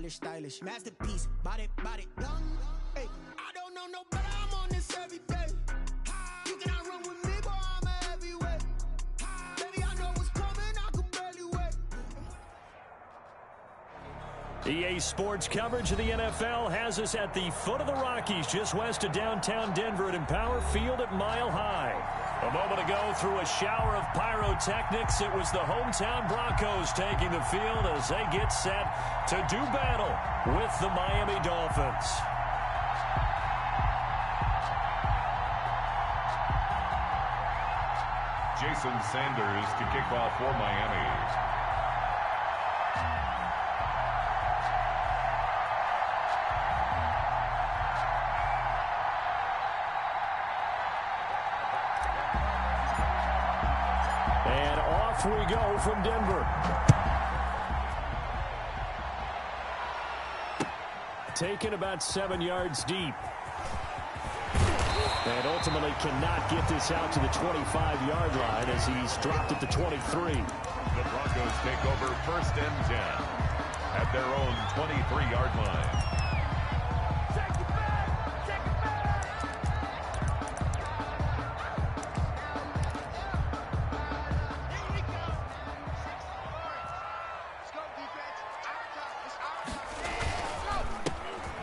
stylish, masterpiece, body, young. Hey, I don't know no better, I'm on this every day. You cannot run with me, boy, I'm a heavyweight. Baby, I know what's coming, I can barely wait. EA Sports coverage of the NFL has us at the foot of the Rockies, just west of downtown Denver at Empower Field at Mile High. A moment ago, through a shower of pyrotechnics, it was the hometown Broncos taking the field as they get set to do battle with the Miami Dolphins. Jason Sanders to kick off for Miami. And off we go from Denver. Taken about 7 yards deep. And ultimately cannot get this out to the 25-yard line as he's dropped at the 23. The Broncos take over 1st and 10 at their own 23-yard line.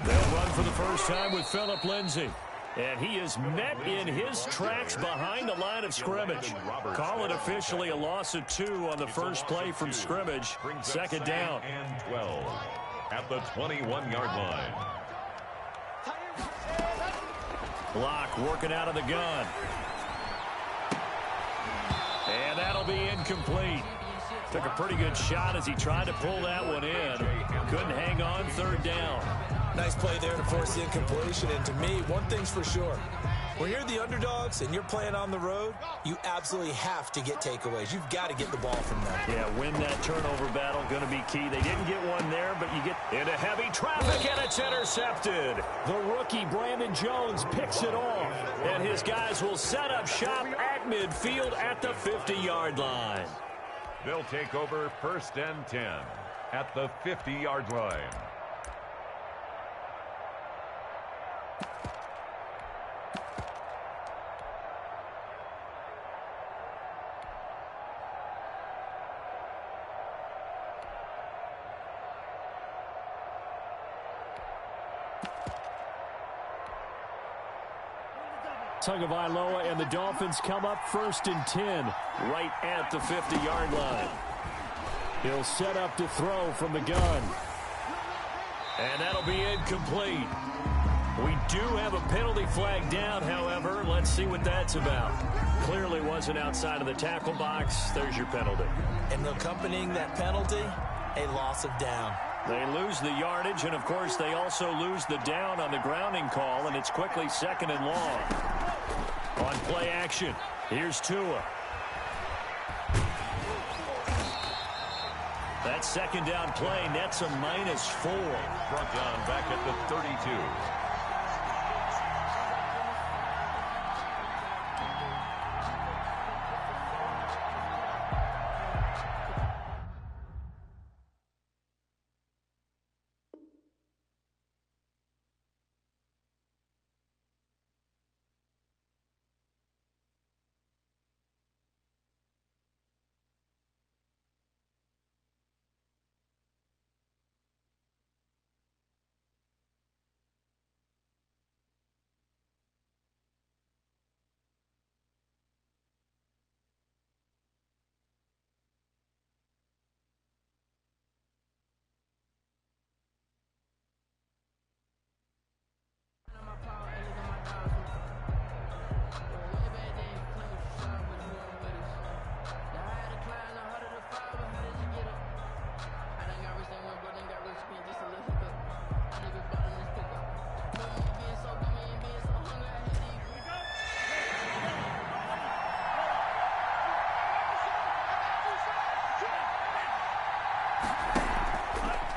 They'll run for the first time with Phillip Lindsay. And he is met in his tracks behind the line of scrimmage. Call it officially a loss of 2 on the first play from scrimmage. Second down. And 12 at the 21-yard line. Block working out of the gun. And that'll be incomplete. Took a pretty good shot as he tried to pull that one in. Couldn't hang on, 3rd down. Nice play there to force the incompletion, and to me, one thing's for sure. When you're the underdogs and you're playing on the road, you absolutely have to get takeaways. You've got to get the ball from them. Yeah, win that turnover battle, going to be key. They didn't get one there, but you get into heavy traffic, and it's intercepted. The rookie, Brandon Jones, picks it off, and his guys will set up shop at midfield at the 50-yard line. They'll take over 1st and 10 at the 50-yard line. Tagovailoa and the Dolphins come up 1st and 10 right at the 50-yard line. He'll set up to throw from the gun. And that'll be incomplete. We do have a penalty flag down, however. Let's see what that's about. Clearly wasn't outside of the tackle box. There's your penalty. And accompanying that penalty, a loss of down. They lose the yardage, and, of course, they also lose the down on the grounding call, and it's quickly 2nd and long. On play action, here's Tua. That 2nd down play nets a -4. Brought down back at the 32.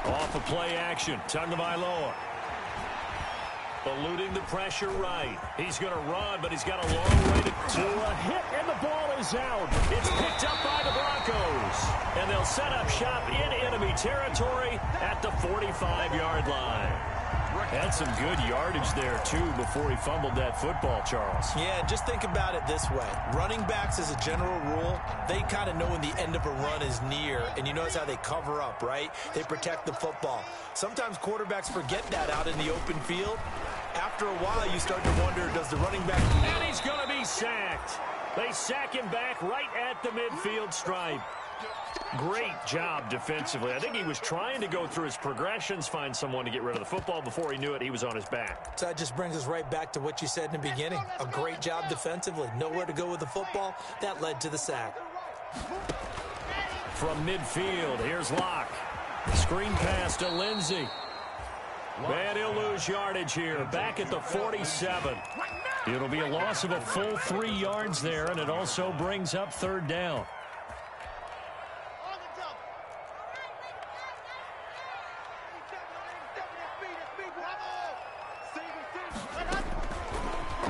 Off of play action, Tagovailoa. Eluding the pressure right. He's going to run, but he's got a long way to a hit, and the ball is out. It's picked up by the Broncos. And they'll set up shop in enemy territory at the 45-yard line. Had some good yardage there, too, before he fumbled that football, Charles. Yeah, just think about it this way. Running backs, as a general rule, they kind of know when the end of a run is near, and you notice how they cover up, right? They protect the football. Sometimes quarterbacks forget that out in the open field. After a while, you start to wonder, does the running back... And he's going to be sacked. They sack him back right at the midfield stripe. Great job defensively. I think he was trying to go through his progressions, find someone to get rid of the football. Before he knew it, he was on his back. So that just brings us right back to what you said in the beginning. A great job defensively. Nowhere to go with the football. That led to the sack. From midfield, here's Locke. Screen pass to Lindsey. And he'll lose yardage here. Back at the 47. It'll be a loss of a full 3 yards there, and it also brings up third down.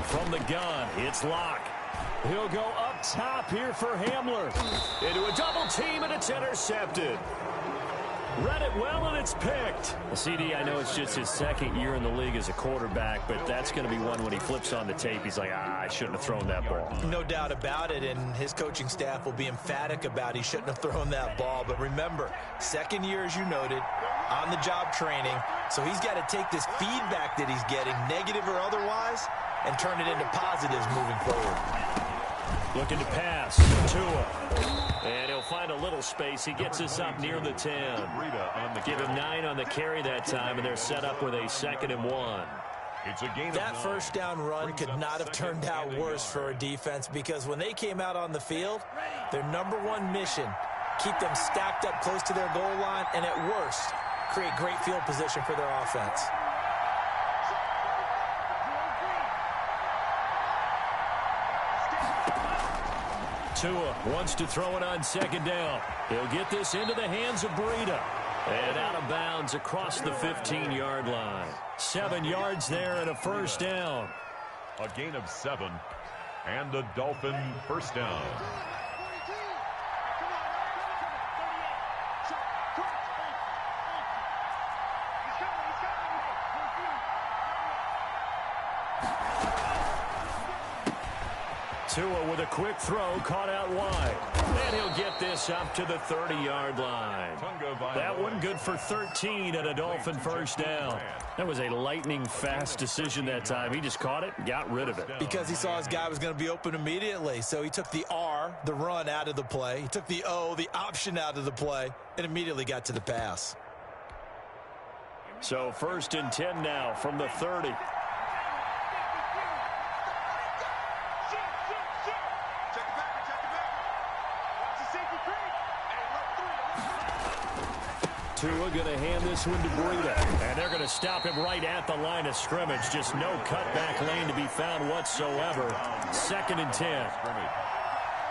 From the gun, it's Locke. He'll go up top here for Hamler. Into a double team, and it's intercepted. Read it well, and it's picked. CD, I know it's just his second year in the league as a quarterback, but that's going to be one when he flips on the tape. He's like, I shouldn't have thrown that ball. No doubt about it, and his coaching staff will be emphatic about he shouldn't have thrown that ball. But remember, second year, as you noted, on-the-job training, so he's got to take this feedback that he's getting, negative or otherwise, and turn it into positives moving forward. Looking to pass. Tua. And he'll find a little space. He gets us up near the 10. Give him 9 on the carry that time, and they're set up with a 2nd and 1. That first down run could not have turned out worse for a defense, because when they came out on the field, their #1 mission, keep them stacked up close to their goal line, and at worst, create great field position for their offense. Tua wants to throw it on 2nd down. He'll get this into the hands of Breida. And out of bounds across the 15-yard line. 7 yards there and a first down. A gain of 7 and a Dolphin first down. Tua with a quick throw, caught out wide. And he'll get this up to the 30-yard line. That one good for 13 and a Dolphin first down. That was a lightning-fast decision that time. He just caught it and got rid of it. Because he saw his guy was going to be open immediately. So he took the R, the run, out of the play. He took the O, the option, out of the play, and immediately got to the pass. So 1st and 10 now from the 30. Tua going to hand this one to Breida. And they're going to stop him right at the line of scrimmage. Just no cutback lane to be found whatsoever. 2nd and 10.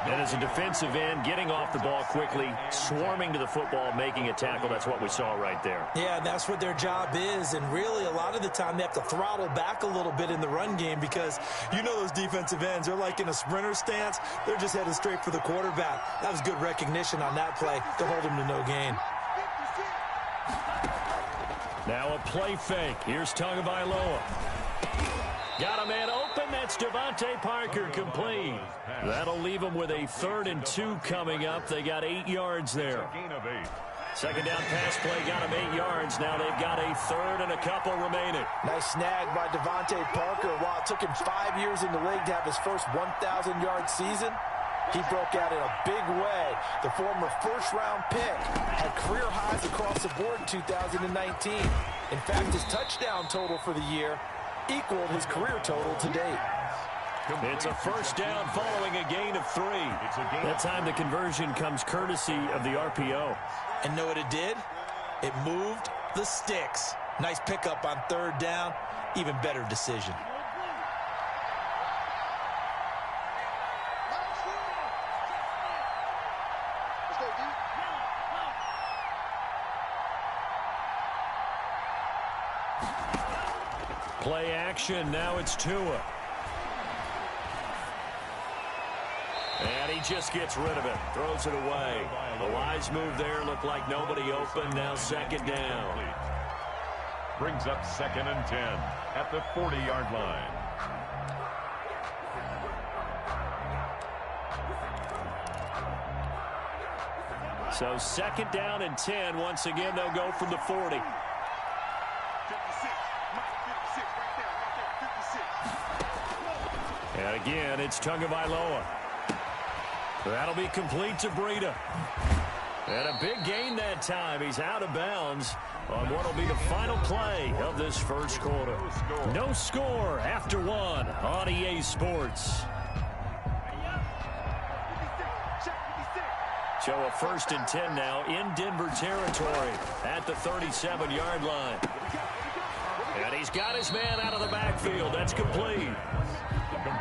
And as a defensive end, getting off the ball quickly, swarming to the football, making a tackle. That's what we saw right there. Yeah, that's what their job is. And really, a lot of the time, they have to throttle back a little bit in the run game, because you know those defensive ends, they're like in a sprinter stance. They're just headed straight for the quarterback. That was good recognition on that play to hold him to no gain. Now a play fake. Here's Tagovailoa. Got a man open. That's Devontae Parker, complete. That'll leave them with a 3rd and 2 coming up. They got 8 yards there. 2nd down pass play got them 8 yards. Now they've got a 3rd and a couple remaining. Nice snag by Devontae Parker. While it took him 5 years in the league to have his first 1,000-yard season, he broke out in a big way. The former first-round pick had career highs across the board in 2019. In fact, his touchdown total for the year equaled his career total to date. It's a first down following a gain of 3. That time the conversion comes courtesy of the RPO. And know what it did? It moved the sticks. Nice pickup on 3rd down. Even better decision. Play action. Now it's Tua. And he just gets rid of it. Throws it away. The wise move there. Looked like nobody open. Now second down. Brings up 2nd and 10 at the 40-yard line. So 2nd down and 10. Once again, they'll go from the 40. And again, it's Tagovailoa. That'll be complete to Breida. And a big gain that time. He's out of bounds on what will be the final play of this first quarter. No score after one on EA Sports. So a 1st and 10 now in Denver territory at the 37-yard line. And he's got his man out of the backfield. That's complete.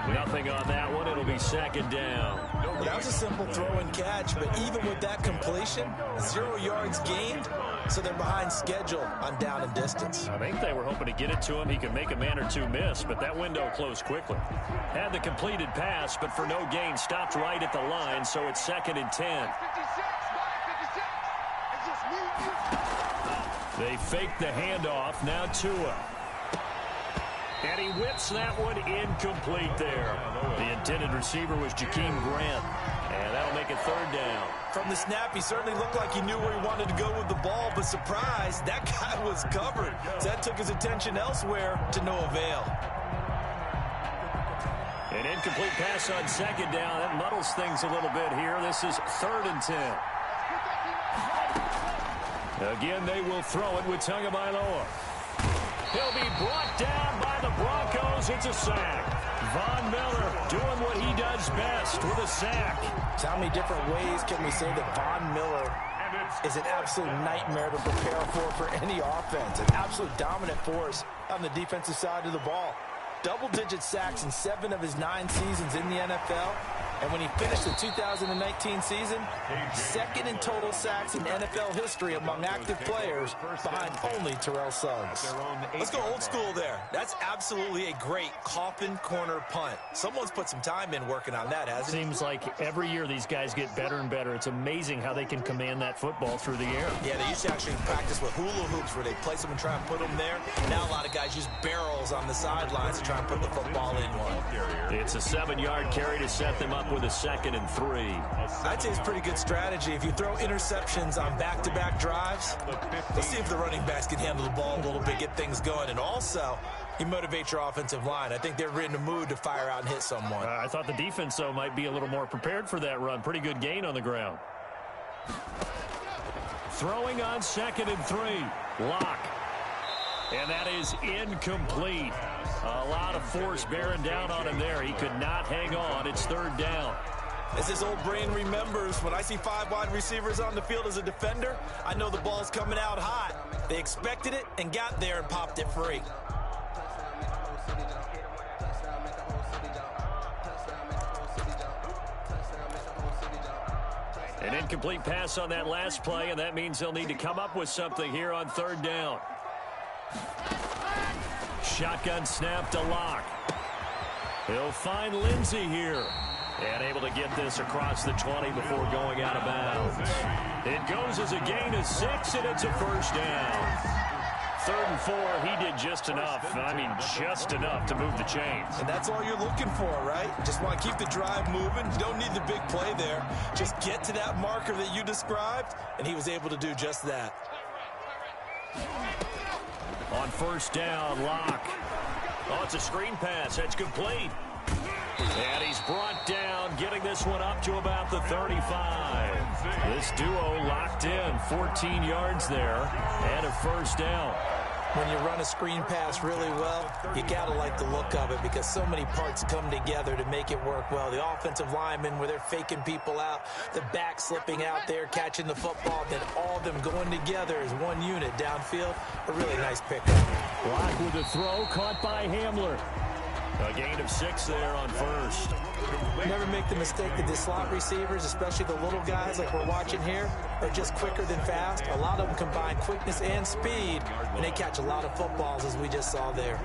Nothing on that one. It'll be 2nd down. Well, that was a simple throw and catch, but even with that completion, 0 yards gained, so they're behind schedule on down and distance. I think they were hoping to get it to him. He could make a man or two miss, but that window closed quickly. Had the completed pass, but for no gain, stopped right at the line, so it's 2nd and 10. They fake the handoff. Now Tua. And he whips that one incomplete there. The intended receiver was Jakeem Grant. And that'll make it 3rd down. From the snap, he certainly looked like he knew where he wanted to go with the ball, but surprise, that guy was covered. So that took his attention elsewhere to no avail. An incomplete pass on 2nd down. That muddles things a little bit here. This is 3rd and 10. Again, they will throw it with Tagovailoa. He'll be brought down by the Broncos. It's a sack. Von Miller doing what he does best with a sack. So how many different ways can we say that Von Miller is an absolute nightmare to prepare for any offense? An absolute dominant force on the defensive side of the ball. Double-digit sacks in 7 of his 9 seasons in the NFL. And when he finished the 2019 season, 2nd in total sacks in NFL history among active players, behind only Terrell Suggs. Let's go old school there. That's absolutely a great coffin corner punt. Someone's put some time in working on that, hasn't it? Seems like every year these guys get better and better. It's amazing how they can command that football through the air. Yeah, they used to actually practice with hula hoops where they place them and try and put them there. Now a lot of guys use barrels on the sidelines to try and put the football in one. It's a 7-yard carry to set them up with a 2nd and 3. I'd say it's pretty good strategy. If you throw interceptions on back-to-back drives, let's see if the running backs can handle the ball a little bit, get things going, and also you motivate your offensive line. I think they're in the mood to fire out and hit someone. I thought the defense, though, might be a little more prepared for that run. Pretty good gain on the ground. Throwing on 2nd and 3. Lock. And that is incomplete. A lot of force bearing down on him there. He could not hang on. It's 3rd down. As his old brain remembers, when I see 5 wide receivers on the field as a defender, I know the ball's coming out hot. They expected it and got there and popped it free. An incomplete pass on that last play, and that means they'll need to come up with something here on 3rd down. Shotgun snap to Lock. He'll find Lindsey here. And able to get this across the 20 before going out of bounds. It goes as a gain of 6, and it's a 1st down. 3rd and 4, he did just enough. I mean, just enough to move the chains. And that's all you're looking for, right? Just want to keep the drive moving. You don't need the big play there. Just get to that marker that you described, and he was able to do just that. On 1st down, Lock. Oh, it's a screen pass. That's complete. And he's brought down, getting this one up to about the 35. This duo locked in, 14 yards there, and a 1st down. When you run a screen pass really well, you got to like the look of it because so many parts come together to make it work well. The offensive linemen, where they're faking people out, the back slipping out there, catching the football, then all of them going together as one unit downfield. A really nice pickup. Lock with the throw, caught by Hamler. A gain of 6 there on 1st. Never make the mistake that the slot receivers, especially the little guys like we're watching here, are just quicker than fast. A lot of them combine quickness and speed, and they catch a lot of footballs as we just saw there.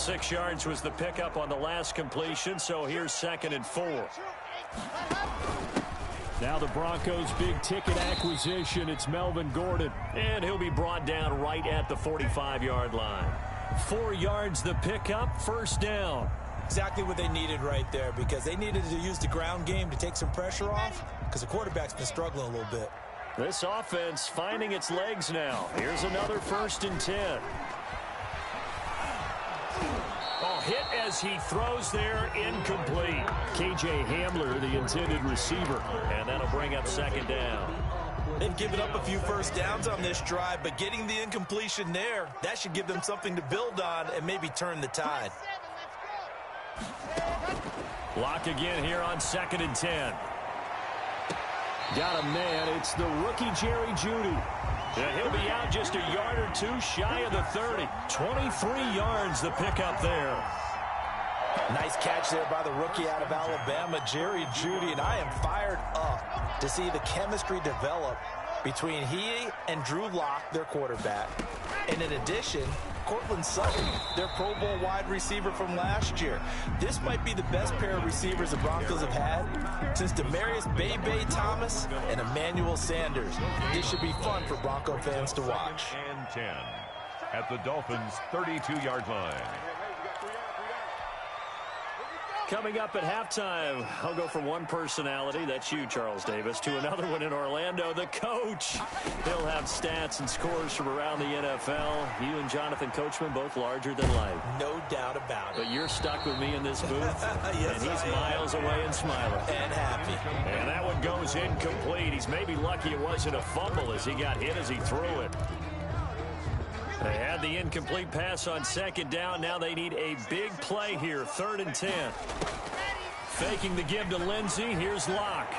6 yards was the pickup on the last completion, so here's 2nd and 4. Now the Broncos' big-ticket acquisition, it's Melvin Gordon. And he'll be brought down right at the 45-yard line. 4 yards the pickup, 1st down. Exactly what they needed right there, because they needed to use the ground game to take some pressure off, because the quarterback's been struggling a little bit. This offense finding its legs now. Here's another 1st and 10. Hit as he throws there, incomplete. K.J. Hamler, the intended receiver. And that'll bring up 2nd down. They've given up a few 1st downs on this drive, but getting the incompletion there, that should give them something to build on and maybe turn the tide. Block again here on 2nd and 10. Got a man. It's the rookie Jerry Jeudy. And he'll be out just a yard or 2 shy of the 30. 23 yards the pickup there. Nice catch there by the rookie out of Alabama, Jerry Jeudy. And I am fired up to see the chemistry develop between he and Drew Lock, their quarterback. And in addition, Cortland Sutton, their Pro Bowl wide receiver from last year. This might be the best pair of receivers the Broncos have had since Demaryius Bebe Thomas and Emmanuel Sanders. This should be fun for Bronco fans to watch. 2nd and 10 at the Dolphins' 32-yard line. Coming up at halftime, I'll go from one personality, that's you, Charles Davis, to another one in Orlando, the coach. He'll have stats and scores from around the NFL. You and Jonathan Coachman, both larger than life. No doubt about it. But you're stuck with me in this booth, yes, and he's miles away and smiling. And happy. And that one goes incomplete. He's maybe lucky it wasn't a fumble as he got hit as he threw it. They had the incomplete pass on 2nd down. Now they need a big play here. 3rd and 10. Faking the give to Lindsey. Here's Locke.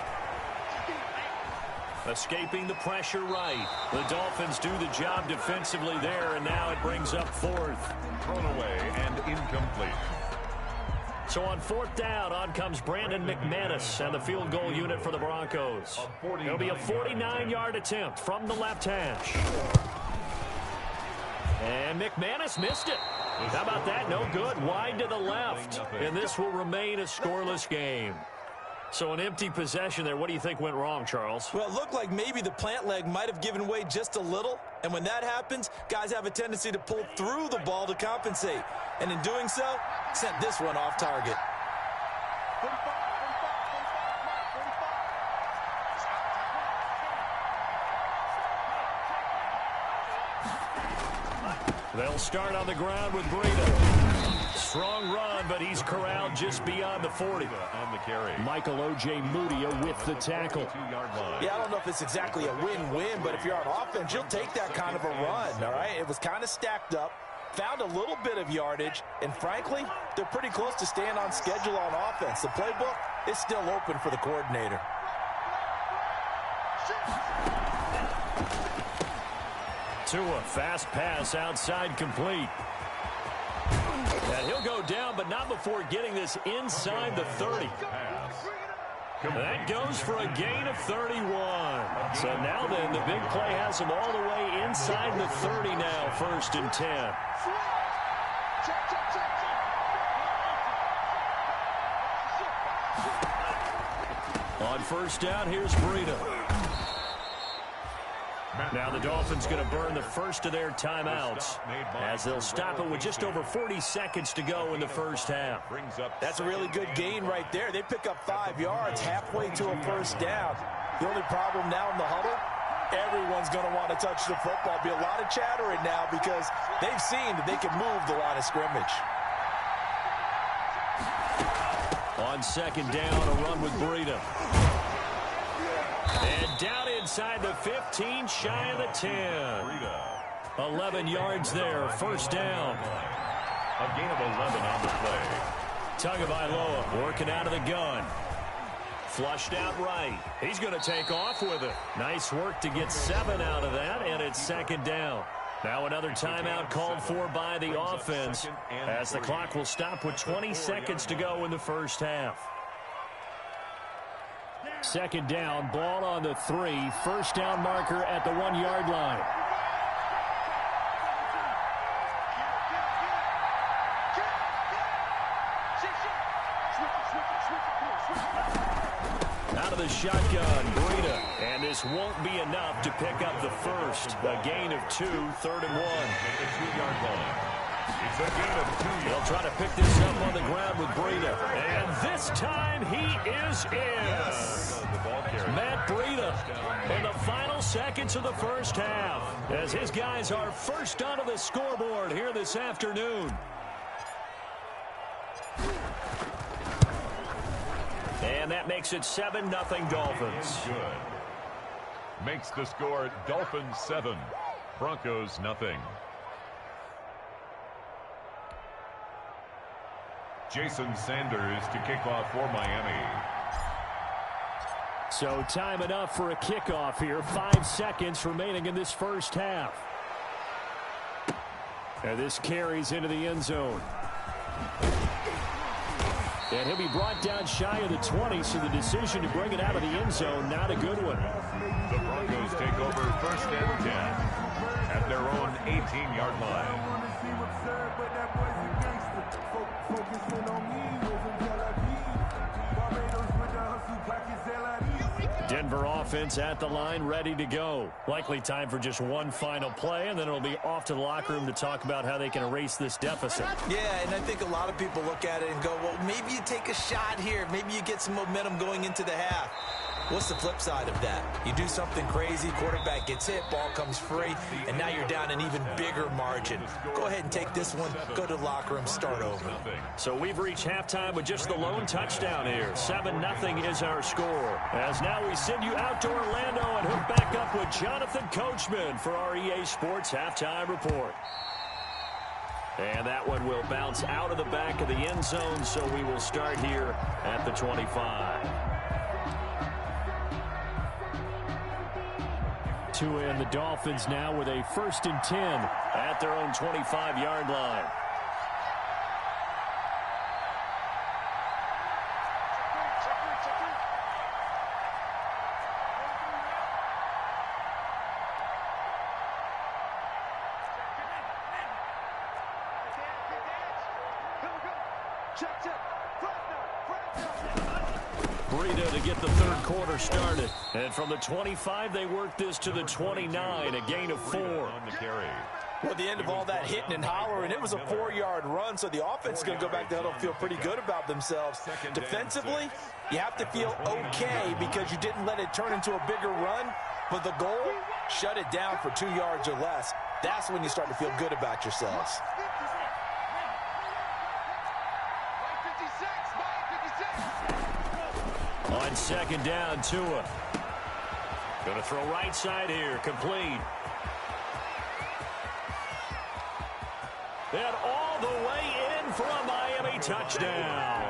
Escaping the pressure right. The Dolphins do the job defensively there, and now it brings up 4th. Thrown away and incomplete. So on 4th down, on comes Brandon McManus and the field goal unit for the Broncos. It'll be a 49-yard attempt from the left hash. And McManus missed it. How about that? No good. Wide to the left. And this will remain a scoreless game. So an empty possession there. What do you think went wrong, Charles? Well, it looked like maybe the plant leg might have given way just a little. And when that happens, guys have a tendency to pull through the ball to compensate. And in doing so, sent this one off target. They'll start on the ground with Breida. Strong run, but he's corralled just beyond the 40. On the carry. Michael O.J. Mudia with the tackle. 2-yard line. Yeah, I don't know if it's exactly a win-win, but if you're on offense, you'll take that kind of a run, all right? It was kind of stacked up, found a little bit of yardage, and frankly, they're pretty close to staying on schedule on offense. The playbook is still open for the coordinator. Tua, fast pass outside complete. And he'll go down, but not before getting this inside the 30. That goes for a gain of 31. So now then, the big play has him all the way inside the 30 now, 1st and 10. On 1st down, here's Breida. Now the Dolphins going to burn the first of their timeouts as they'll stop it with just over 40 seconds to go in the 1st half. That's a really good gain right there. They pick up 5 yards halfway to a 1st down. The only problem now in the huddle, everyone's going to want to touch the football. Be a lot of chattering now because they've seen that they can move the line of scrimmage. On 2nd down, a run with Breida. And down inside the 15, shy of the 10. 11 yards there, 1st down. A gain of 11 on the play. Tagovailoa working out of the gun. Flushed out right. He's going to take off with it. Nice work to get 7 out of that, and it's 2nd down. Now another timeout called for by the offense as the clock will stop with 20 seconds to go in the 1st half. 2nd down, ball on the 3. 1st down marker at the 1-yard line. the shotgun. Breida. And this won't be enough to pick up the first. A gain of 2, 3rd and 1. At the 2-yard line. It's a gain of 2 yards. They'll try to pick this up on the ground with Breida. And this time he is in. Yes. The ball carrier. Matt Breida in the final seconds of the first half as his guys are first onto the scoreboard here this afternoon. And that makes it 7-0 Dolphins. Good. Makes the score Dolphins 7, Broncos nothing. Jason Sanders to kick off for Miami. So time enough for a kickoff here. 5 seconds remaining in this first half. And this carries into the end zone. And he'll be brought down shy of the 20, so the decision to bring it out of the end zone, not a good one. The Broncos take over 1st and 10 at their own 18-yard line. Denver offense at the line, ready to go. Likely time for just one final play, and then it'll be off to the locker room to talk about how they can erase this deficit. Yeah, and I think a lot of people look at it and go, well, maybe you take a shot here. Maybe you get some momentum going into the half. What's the flip side of that? You do something crazy, quarterback gets hit, ball comes free, and now you're down an even bigger margin. Go ahead and take this one, go to the locker room, start over. So we've reached halftime with just the lone touchdown here. 7-0 is our score. As now we send you out to Orlando and hook back up with Jonathan Coachman for our EA Sports Halftime Report. And that one will bounce out of the back of the end zone, so we will start here at the 25. Tua and the Dolphins now with a 1st and 10 at their own 25-yard line. Breida to get the 3rd quarter started. And from the 25, they work this to the 29, a gain of 4. On the carry. Well, at the end of all that hitting and hollering, it was a 4-yard run, so the offense is going to go back to huddle and feel pretty good about themselves. Defensively, you have to feel okay because you didn't let it turn into a bigger run, but the goal, shut it down for 2 yards or less. That's when you start to feel good about yourselves. On 2nd down, Tua. Going to throw right side here, complete. And all the way in for a Miami touchdown.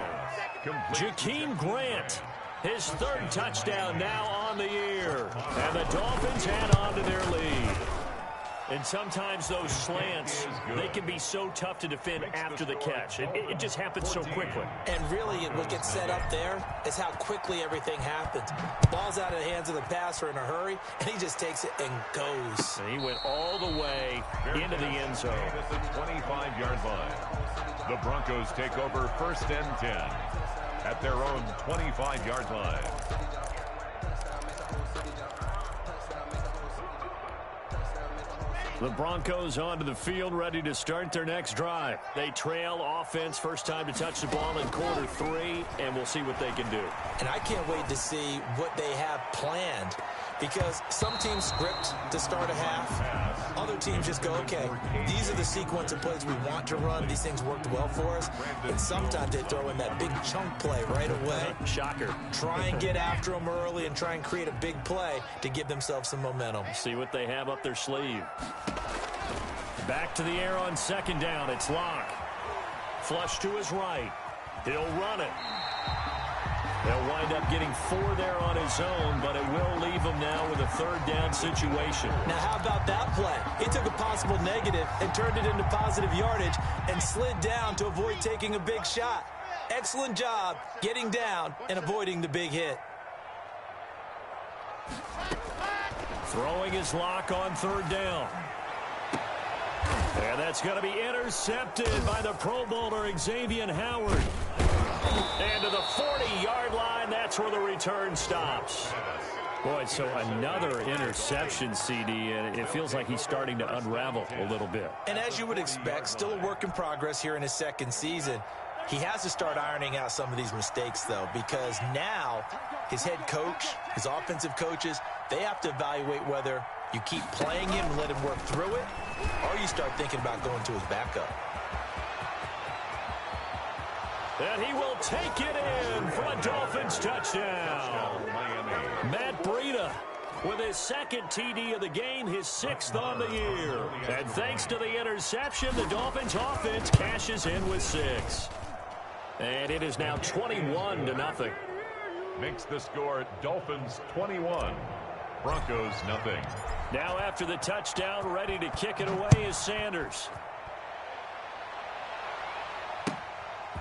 Jakeem Grant, his 3rd touchdown now on the year. And the Dolphins add on to their lead. And sometimes those slants, they can be so tough to defend after the catch. It just happens so quickly. And really, what gets set up there is how quickly everything happens. Ball's out of the hands of the passer in a hurry, and he just takes it and goes. And he went all the way into the end zone. At the 25-yard line. The Broncos take over 1st and 10 at their own 25-yard line. The Broncos onto the field, ready to start their next drive. They trail offense, first time to touch the ball in quarter 3, and we'll see what they can do. And I can't wait to see what they have planned, because some teams script to start a half. Other teams just go, okay, these are the sequence of plays we want to run. These things worked well for us. And sometimes they throw in that big chunk play right away. Shocker. Try and get after them early and try and create a big play to give themselves some momentum. See what they have up their sleeve. Back to the air on 2nd down. It's Locke. Flush to his right. He'll run it. They'll wind up getting 4 there on his own, but it will leave him now with a 3rd down situation. Now, how about that play? He took a possible negative and turned it into positive yardage and slid down to avoid taking a big shot. Excellent job getting down and avoiding the big hit. Throwing his Locke on 3rd down. And that's going to be intercepted by the Pro Bowler Xavier Howard. And to the 40-yard line, that's where the return stops. Boy, so another interception, CD, and it feels like he's starting to unravel a little bit. And as you would expect, still a work in progress here in his second season. He has to start ironing out some of these mistakes, though, because now his head coach, his offensive coaches, they have to evaluate whether you keep playing him and let him work through it, or you start thinking about going to his backup. And he will take it in for a Dolphins touchdown. Matt Breida with his second TD of the game, his 6th on the year. And thanks to the interception, the Dolphins offense cashes in with 6. And it is now 21-0. Makes the score Dolphins 21, Broncos nothing. Now after the touchdown, ready to kick it away is Sanders.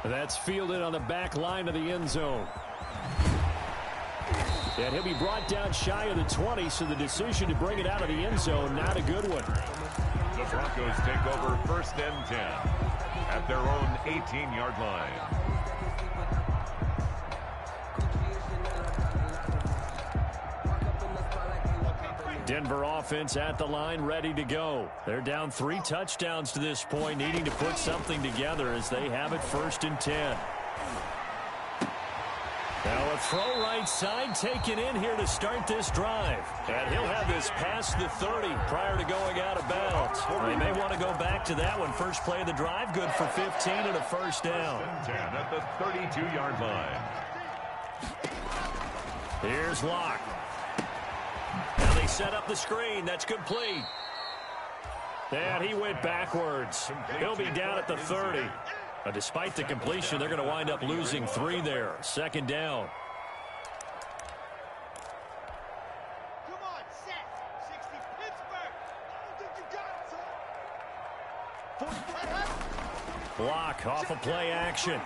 That's fielded on the back line of the end zone. And he'll be brought down shy of the 20, so the decision to bring it out of the end zone, not a good one. The Broncos take over 1st and 10 at their own 18-yard line. Denver offense at the line, ready to go. They're down 3 touchdowns to this point, needing to put something together as they have it 1st and 10. Now a throw right side taken in here to start this drive. And he'll have this past the 30 prior to going out of bounds. They may want to go back to that one. First play of the drive, good for 15 and a first down. 10 at the 32-yard line. Here's Locke. Now they set up the screen. That's complete. And he went backwards. He'll be down at the 30. Despite the completion, they're going to wind up losing 3 there. 2nd down. Come on, set. 60 Pittsburgh. I don't think you got it, son. Block off of play action.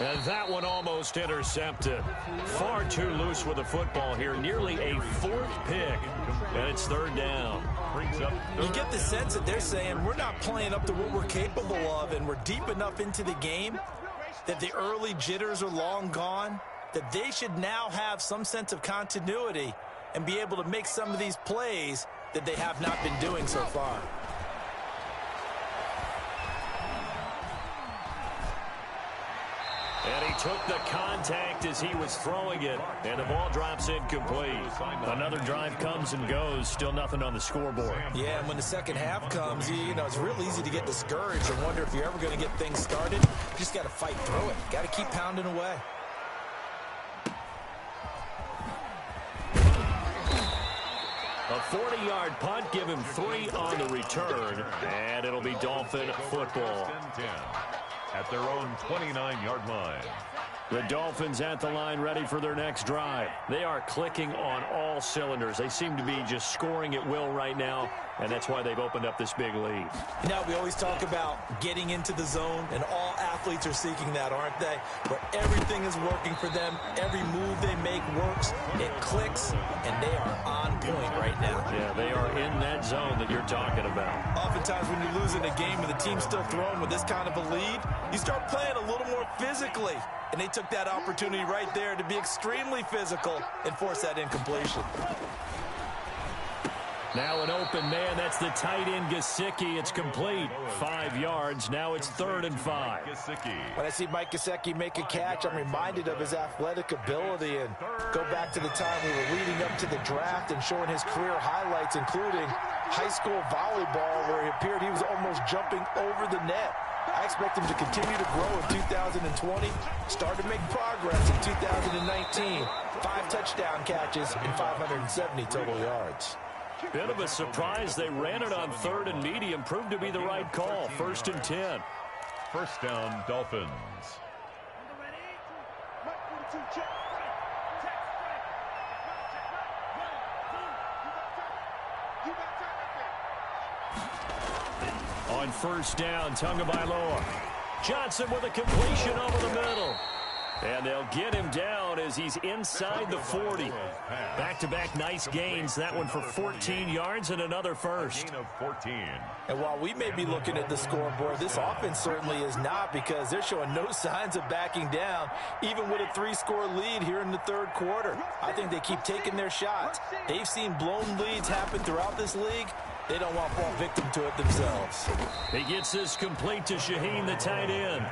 And that one almost intercepted. Far too loose with the football here. Nearly a 4th pick. And it's 3rd down. You get the sense that they're saying we're not playing up to what we're capable of, and we're deep enough into the game that the early jitters are long gone, that they should now have some sense of continuity and be able to make some of these plays that they have not been doing so far. And he took the contact as he was throwing it, and the ball drops incomplete. Another drive comes and goes, still nothing on the scoreboard. Yeah, and when the second half comes, you know, it's real easy to get discouraged and wonder if you're ever going to get things started. You just got to fight through it. Got to keep pounding away. A 40-yard punt, give him 3 on the return, and it'll be Dolphin football. At their own 29-yard line. The Dolphins at the line, ready for their next drive. They are clicking on all cylinders. They seem to be just scoring at will right now, and that's why they've opened up this big lead. Now, we always talk about getting into the zone, and all athletes are seeking that, aren't they? Where everything is working for them, every move they make works, it clicks, and they are on point right now. Yeah, they are in that zone that you're talking about. Oftentimes when you lose in a game and the team's still throwing with this kind of a lead, you start playing a little more physically. And they took that opportunity right there to be extremely physical and force that incompletion. Now an open man. That's the tight end, Gesicki. It's complete. 5 yards. Now it's 3rd and 5. When I see Mike Gesicki make a catch, I'm reminded of his athletic ability and go back to the time we were leading up to the draft and showing his career highlights, including high school volleyball, where it appeared he was almost jumping over the net. I expect him to continue to grow in 2020, start to make progress in 2019. 5 touchdown catches and 570 total yards. Bit of a surprise. They ran it on 3rd and medium. Proved to be the right call. 1st and 10. First down, Dolphins. On 1st down, Tagovailoa. Johnson with a completion over the middle. And they'll get him down down as he's inside the 40. Back-to-back nice gains. That one for 14 yards and another first. Gain of 14. And while we may be looking at the scoreboard, this offense certainly is not, because they're showing no signs of backing down, even with a 3-score lead here in the third quarter. I think they keep taking their shots. They've seen blown leads happen throughout this league. They don't want to fall victim to it themselves. He gets this complete to Shaheen, the tight end.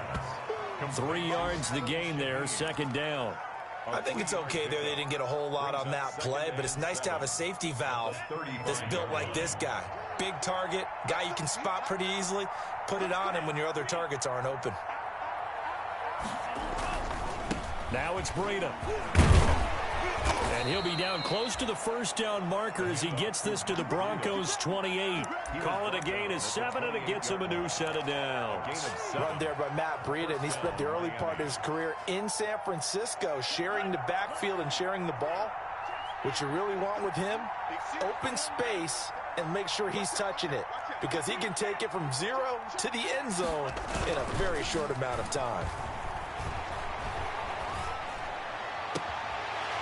3 yards the gain there, second down. I think it's okay there. They didn't get a whole lot on that play, but it's nice to have a safety valve that's built like this guy. Big target, guy you can spot pretty easily. Put it on him when your other targets aren't open. Now it's Breida. And he'll be down close to the first down marker as he gets this to the Broncos 28. Call it a gain of 7, and it gets him a new set of downs. Run there by Matt Breida, and he spent the early part of his career in San Francisco sharing the backfield and sharing the ball. What you really want with him, open space and make sure he's touching it, because he can take it from 0 to the end zone in a very short amount of time.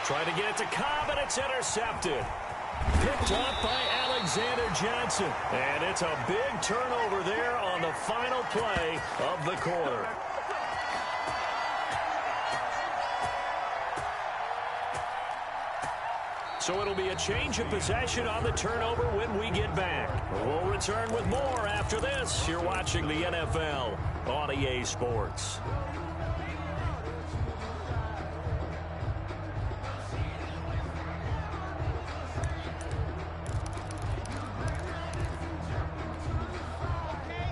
Trying to get it to Cobb, and it's intercepted. Picked up by Alexander Johnson. And it's a big turnover there on the final play of the quarter. So it'll be a change of possession on the turnover when we get back. We'll return with more after this. You're watching the NFL on EA Sports.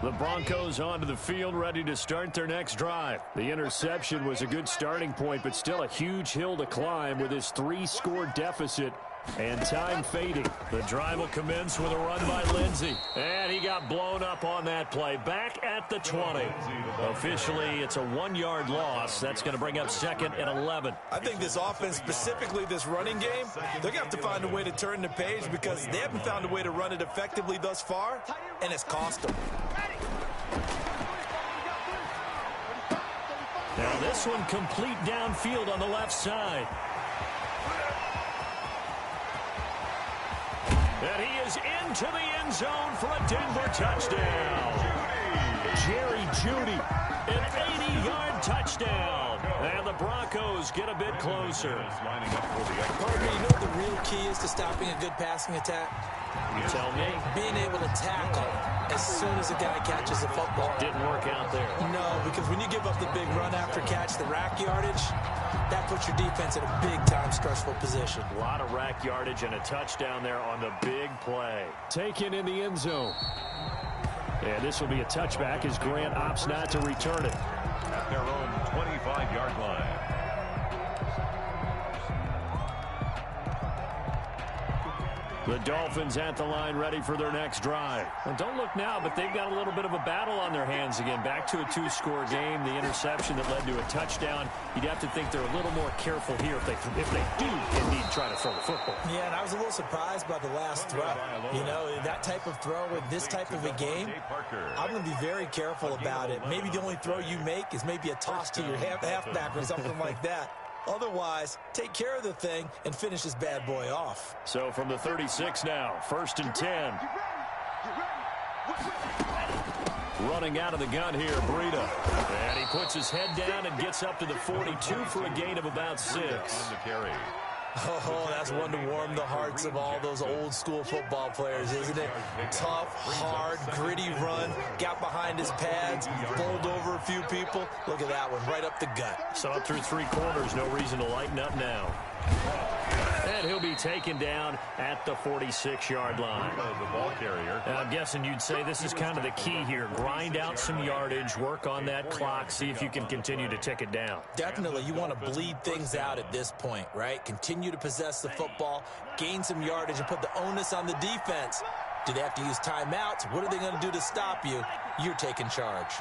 The Broncos onto the field, ready to start their next drive. The interception was a good starting point, but still a huge hill to climb with his 3-score deficit and time fading. The drive will commence with a run by Lindsey. And he got blown up on that play. Back at the 20. Officially, it's a 1-yard loss. That's going to bring up 2nd and 11. I think this offense, specifically this running game, they're going to have to find a way to turn the page, because they haven't found a way to run it effectively thus far, and it's cost them. Now this one complete downfield on the left side. And he is into the end zone for a Denver touchdown. Jerry Jeudy, an 80-yard touchdown. And the Broncos get a bit closer. Parker, you know what the real key is to stopping a good passing attack? You tell me. Being able to tackle as soon as a guy catches the football. Didn't work out there. No, because when you give up the big run after catch, the rack yardage, that puts your defense in a big-time stressful position. A lot of rack yardage and a touchdown there on the big play. Taken in the end zone. And this will be a touchback as Grant opts not to return it. At their own 25-yard line. The Dolphins at the line, ready for their next drive. Well, don't look now, but they've got a little bit of a battle on their hands again. Back to a 2-score game. The interception that led to a touchdown. You'd have to think they're a little more careful here if they do indeed try to throw the football. Yeah, and I was a little surprised by the last throw. You know, that type of throw with this type of a game, I'm going to be very careful about it. Maybe the only throw you make is maybe a toss to your halfback or something like that. Otherwise, take care of the thing and finish this bad boy off. So from the 36 now, 1st and 10. Running out of the gun here, Breida. And he puts his head down and gets up to the 42 for a gain of about 6. On the carry. Oh, that's one to warm the hearts of all those old school football players, isn't it? Tough, hard, gritty run, got behind his pads, bowled over a few people. Look at that one, right up the gut. So up through 3 quarters, no reason to lighten up now. And he'll be taken down at the 46-yard line. The ball carrier. And I'm guessing you'd say this is kind of the key here. Grind out some yardage, work on that clock, see if you can continue to tick it down. Definitely, you want to bleed things out at this point, right? Continue to possess the football, gain some yardage, and put the onus on the defense. Do they have to use timeouts? What are they going to do to stop you? You're taking charge.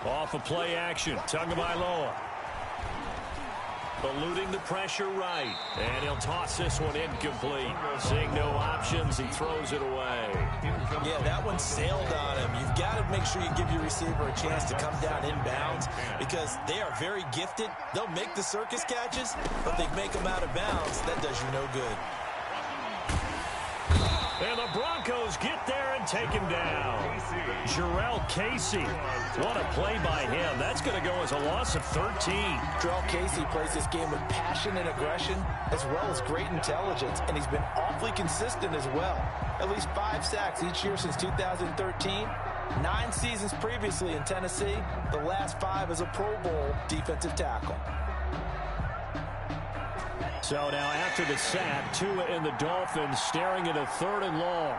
Off of play action, Tagovailoa. eluding the pressure right. And he'll toss this one incomplete. Seeing no options, he throws it away. Yeah, that one sailed on him. You've got to make sure you give your receiver a chance to come down inbounds because they are very gifted. They'll make the circus catches, but they make them out of bounds. That does you no good. And the Broncos get there and take him down. Jurrell Casey. What a play by him. That's going to go as a loss of 13. Jurrell Casey plays this game with passion and aggression as well as great intelligence, and he's been awfully consistent as well. At least 5 sacks each year since 2013. 9 seasons previously in Tennessee. The last 5 as a Pro Bowl defensive tackle. So now after the sack, Tua and the Dolphins staring at a 3rd and long.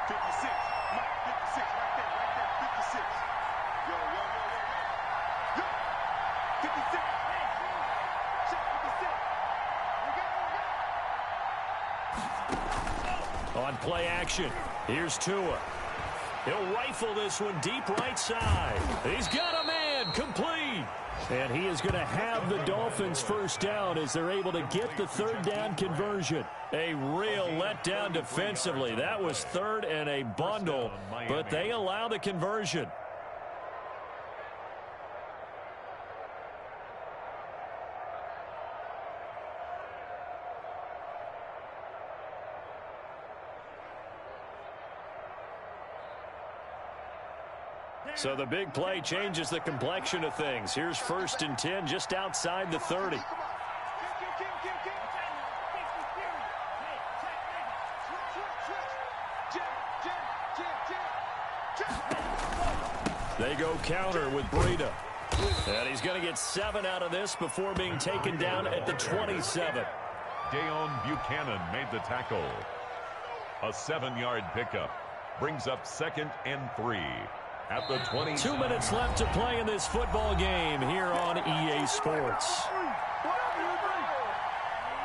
56, Mike, 56, right there, 56. Yo, 56. Check 56. On play action, here's Tua. He'll rifle this one deep right side. He's got a man, complete. And he is going to have the Dolphins first down as they're able to get the 3rd down conversion. A real letdown defensively. That was 3rd and a bundle, but they allow the conversion. So the big play changes the complexion of things. Here's 1st and 10 just outside the 30. They go counter with Breida. And he's going to get 7 out of this before being taken down at the 27. Deone Bucannon made the tackle. A 7-yard pickup brings up 2nd and 3. At the 20. 2 minutes left to play in this football game here on EA Sports.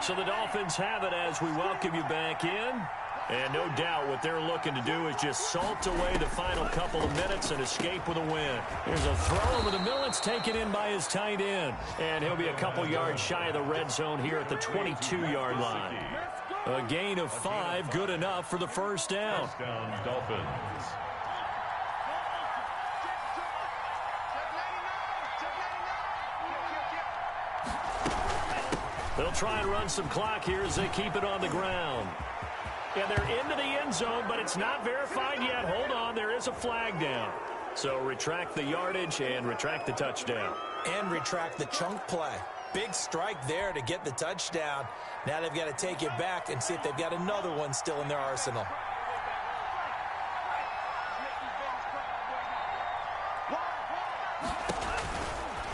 So the Dolphins have it as we welcome you back in. And no doubt what they're looking to do is just salt away the final couple of minutes and escape with a win. Here's a throw over the middle. It's taken in by his tight end. And he'll be a couple yards shy of the red zone here at the 22-yard line. A gain of 5, good enough for the first down. First down, Dolphins. They'll try and run some clock here as they keep it on the ground. And they're into the end zone, but it's not verified yet. Hold on, there is a flag down. So retract the yardage and retract the touchdown. And retract the chunk play. Big strike there to get the touchdown. Now they've got to take it back and see if they've got another one still in their arsenal.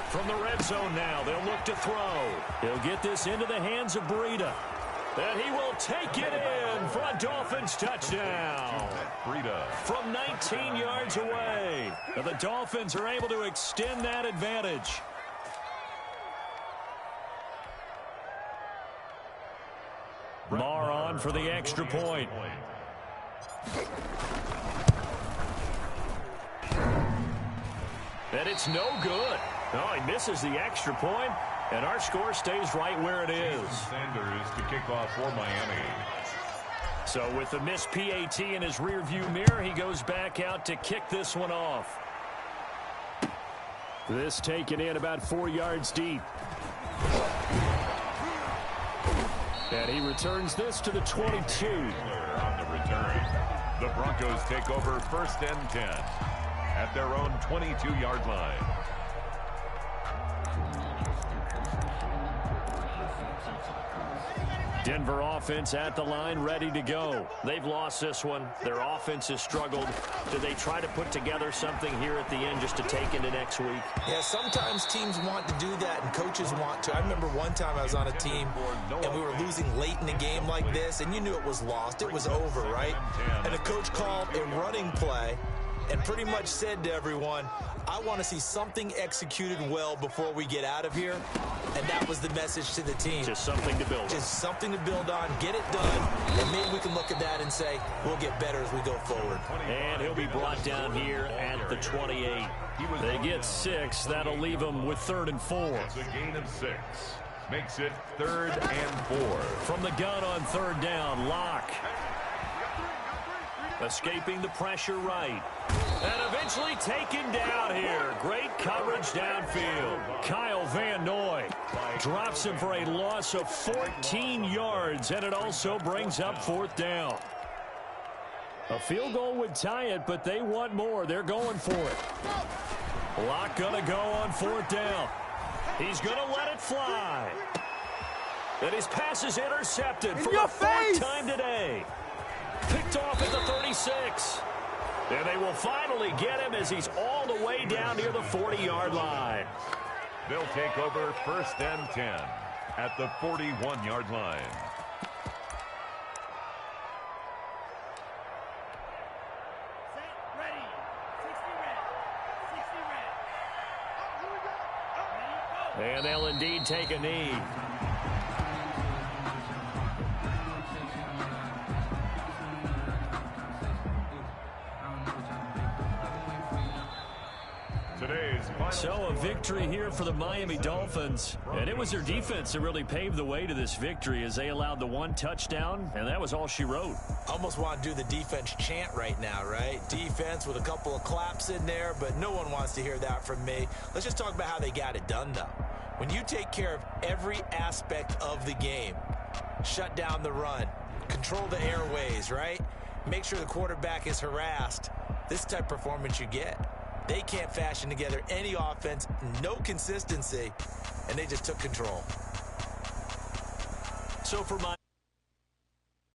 From the red zone now, they'll look to throw. He'll get this into the hands of Breida. And he will take it in for a Dolphins touchdown. Breida. From 19 yards away. And the Dolphins are able to extend that advantage. Marr on for the extra point. And it's no good. Oh, he misses the extra point, and our score stays right where it is. Sanders to kick off for Miami. So with the missed PAT in his rearview mirror, he goes back out to kick this one off. This taken in about 4 yards deep. And he returns this to the 22. On the return, the Broncos take over 1st and 10 at their own 22-yard line. Denver offense at the line, ready to go. They've lost this one. Their offense has struggled. Do they try to put together something here at the end just to take into next week? Yeah, sometimes teams want to do that and coaches want to. I remember one time I was on a team and we were losing late in a game like this, and you knew it was lost. It was over, right? And the coach called a running play and pretty much said to everyone, I want to see something executed well before we get out of here. And that was the message to the team. Just something to build on. Just something to build on, get it done, and maybe we can look at that and say, we'll get better as we go forward. And he'll be brought down here at the 28. They get 6. That'll leave them with 3rd and 4. It's a gain of 6. makes it 3rd and 4. From the gun on 3rd down, Locke. Escaping the pressure right. And eventually taken down here. Great coverage downfield. Kyle Van Noy drops him for a loss of 14 yards, and it also brings up 4th down. A field goal would tie it, but they want more. They're going for it. Locke going to go on 4th down. He's going to let it fly. And his pass is intercepted for the 4th time today. Picked off at the 36. And they will finally get him as he's all the way down near the 40-yard line. They'll take over 1st and 10 at the 41-yard line. And they'll indeed take a knee. So a victory here for the Miami Dolphins. And it was their defense that really paved the way to this victory as they allowed the 1 touchdown, and that was all she wrote. Almost want to do the defense chant right now, right? Defense with a couple of claps in there, but no one wants to hear that from me. Let's just talk about how they got it done, though. When you take care of every aspect of the game, shut down the run, control the airways, right? Make sure the quarterback is harassed. This type of performance you get. They can't fashion together any offense, no consistency, and they just took control. So for Miami,